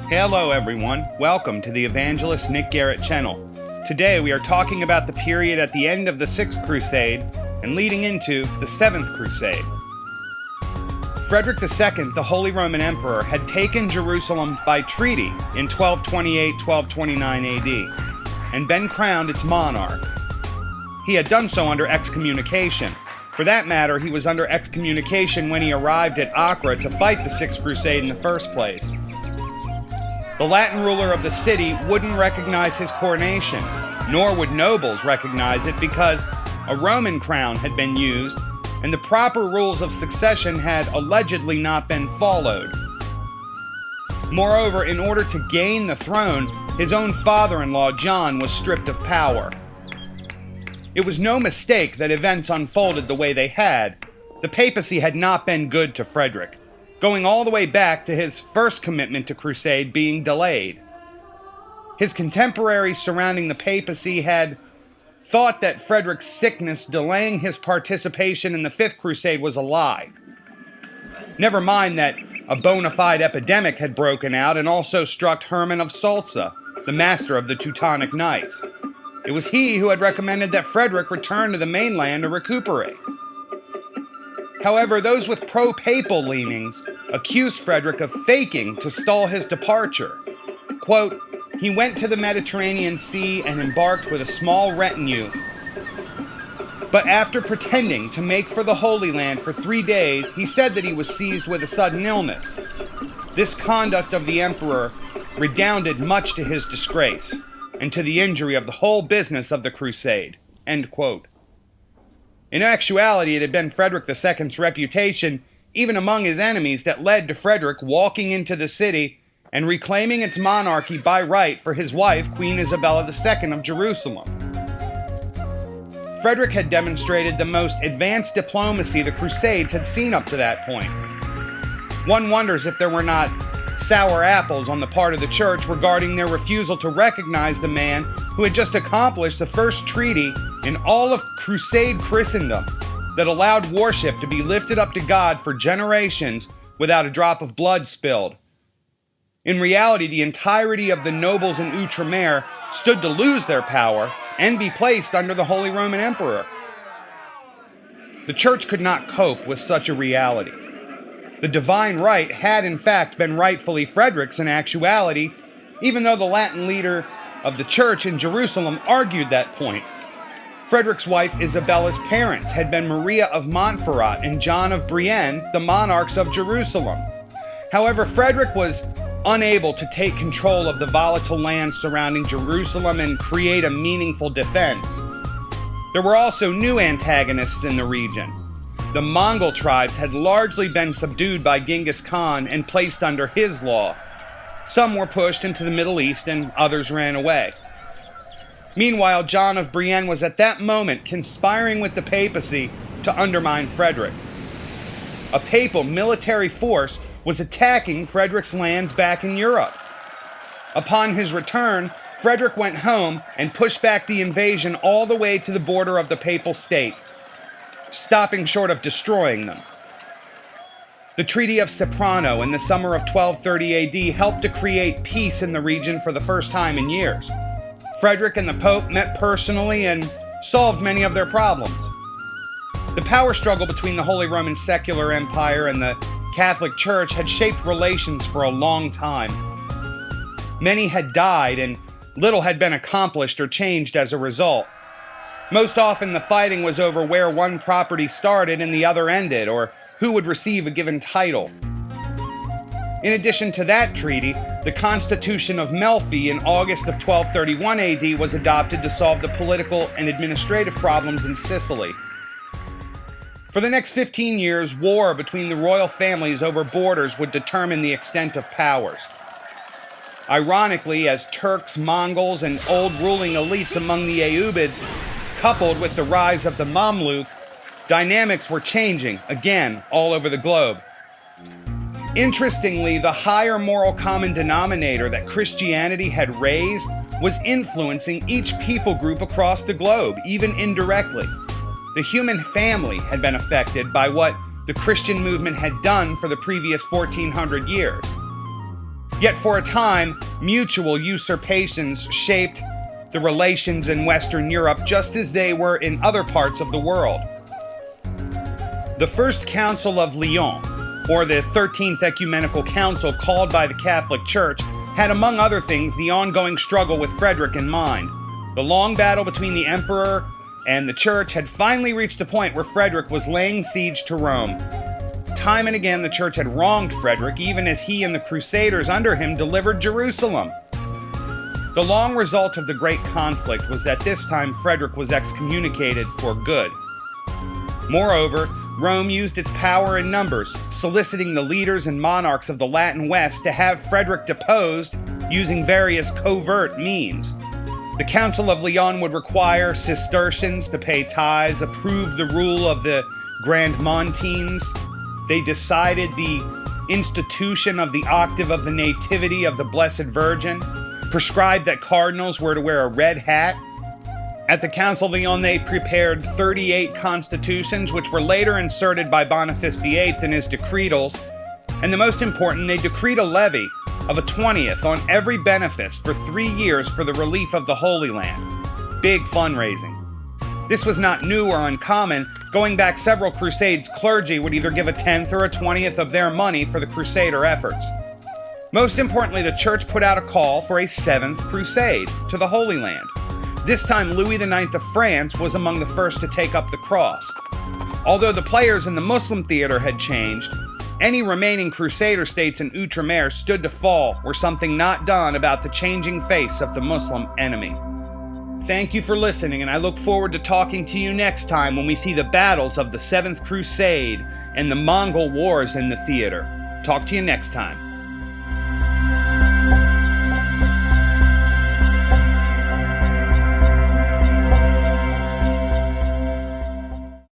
Hello everyone, welcome to the Evangelist Nick Garrett channel. Today we are talking about the period at the end of the 6th Crusade and leading into the 7th Crusade. Frederick II, the Holy Roman Emperor, had taken Jerusalem by treaty in 1228-1229 AD and been crowned its monarch. He had done so under excommunication. For that matter, he was under excommunication when he arrived at Acre to fight the 6th Crusade in the first place. The Latin ruler of the city wouldn't recognize his coronation, nor would nobles recognize it because a Roman crown had been used and the proper rules of succession had allegedly not been followed. Moreover, in order to gain the throne, his own father-in-law John was stripped of power. It was no mistake that events unfolded the way they had. The papacy had not been good to Frederick, going all the way back to his first commitment to crusade being delayed. His contemporaries surrounding the papacy had thought that Fredericks Sickness delaying his participation in the 5th Crusade was a lie. Never mind that a bona fide epidemic had broken out and also struck Hermann of Salza, the master of the Teutonic Knights. It was he who had recommended that Frederick return to the mainland to recuperate. However, those with pro-papal leanings accused Frederick of faking to stall his departure. Quote, "He went to the Mediterranean Sea and embarked with a small retinue. But after pretending to make for the Holy Land for 3 days, he said that he was seized with a sudden illness. This conduct of the emperor redounded much to his disgrace and to the injury of the whole business of the crusade." End quote. In actuality, it had been Frederick II's reputation, even among his enemies, that led to Frederick walking into the city and reclaiming its monarchy by right for his wife, Queen Isabella II of Jerusalem. Frederick had demonstrated the most advanced diplomacy the Crusades had seen up to that point. One wonders if there were not sour apples on the part of the church regarding their refusal to recognize the man who had just accomplished the first treaty in all of Crusade Christendom that allowed worship to be lifted up to God for generations without a drop of blood spilled. In reality, the entirety of the nobles in Outremer stood to lose their power and be placed under the Holy Roman Emperor. The church could not cope with such a reality. The divine right had in fact been rightfully Frederick's in actuality, even though the Latin leader of the church in Jerusalem argued that point. Frederick's wife Isabella's parents had been Maria of Montferrat and John of Brienne, the monarchs of Jerusalem. However, Frederick was unable to take control of the volatile land surrounding Jerusalem and create a meaningful defense. There were also new antagonists in the region. The Mongol tribes had largely been subdued by Genghis Khan and placed under his law. Some were pushed into the Middle East and others ran away. Meanwhile, John of Brienne was at that moment conspiring with the papacy to undermine Frederick. A papal military force was attacking Frederick's lands back in Europe. Upon his return, Frederick went home and pushed back the invasion all the way to the border of the papal state, stopping short of destroying them. The Treaty of Soprano in the summer of 1230 AD helped to create peace in the region for the first time in years. Frederick and the Pope met personally and solved many of their problems. The power struggle between the Holy Roman Secular Empire and the Catholic Church had shaped relations for a long time. Many had died and little had been accomplished or changed as a result. Most often the fighting was over where one property started and the other ended, or who would receive a given title. In addition to that treaty, the Constitution of Melfi in August of 1231 AD was adopted to solve the political and administrative problems in Sicily. For the next 15 years, war between the royal families over borders would determine the extent of powers. Ironically, as Turks, Mongols, and old ruling elites among the Ayyubids coupled with the rise of the Mamluk, dynamics were changing, again, all over the globe. Interestingly, the higher moral common denominator that Christianity had raised was influencing each people group across the globe, even indirectly. The human family had been affected by what the Christian movement had done for the previous 1400 years. Yet for a time, mutual usurpations shaped the relations in Western Europe just as they were in other parts of the world. The First Council of Lyon, or the 13th Ecumenical Council called by the Catholic Church, had among other things the ongoing struggle with Frederick in mind. The long battle between the Emperor and the Church had finally reached a point where Frederick was laying siege to Rome. Time and again the Church had wronged Frederick, even as he and the Crusaders under him delivered Jerusalem. The long result of the great conflict was that this time Frederick was excommunicated for good. Moreover, Rome used its power in numbers, soliciting the leaders and monarchs of the Latin West to have Frederick deposed using various covert means. The Council of Lyon would require Cistercians to pay tithes, approve the rule of the Grand Montines. They decided the institution of the octave of the Nativity of the Blessed Virgin, prescribed that cardinals were to wear a red hat. At the Council of Lyon, they prepared 38 constitutions, which were later inserted by Boniface VIII in his decretals. And the most important, they decreed a levy of a 20th on every benefice for 3 years for the relief of the Holy Land. Big fundraising. This was not new or uncommon. Going back several crusades, clergy would either give a 10th or a 20th of their money for the crusader efforts. Most importantly, the Church put out a call for a 7th crusade to the Holy Land. This time, Louis IX of France was among the first to take up the cross. Although the players in the Muslim theater had changed, any remaining crusader states in Outremer stood to fall were something not done about the changing face of the Muslim enemy. Thank you for listening, and I look forward to talking to you next time when we see the battles of the 7th Crusade and the Mongol Wars in the theater. Talk to you next time.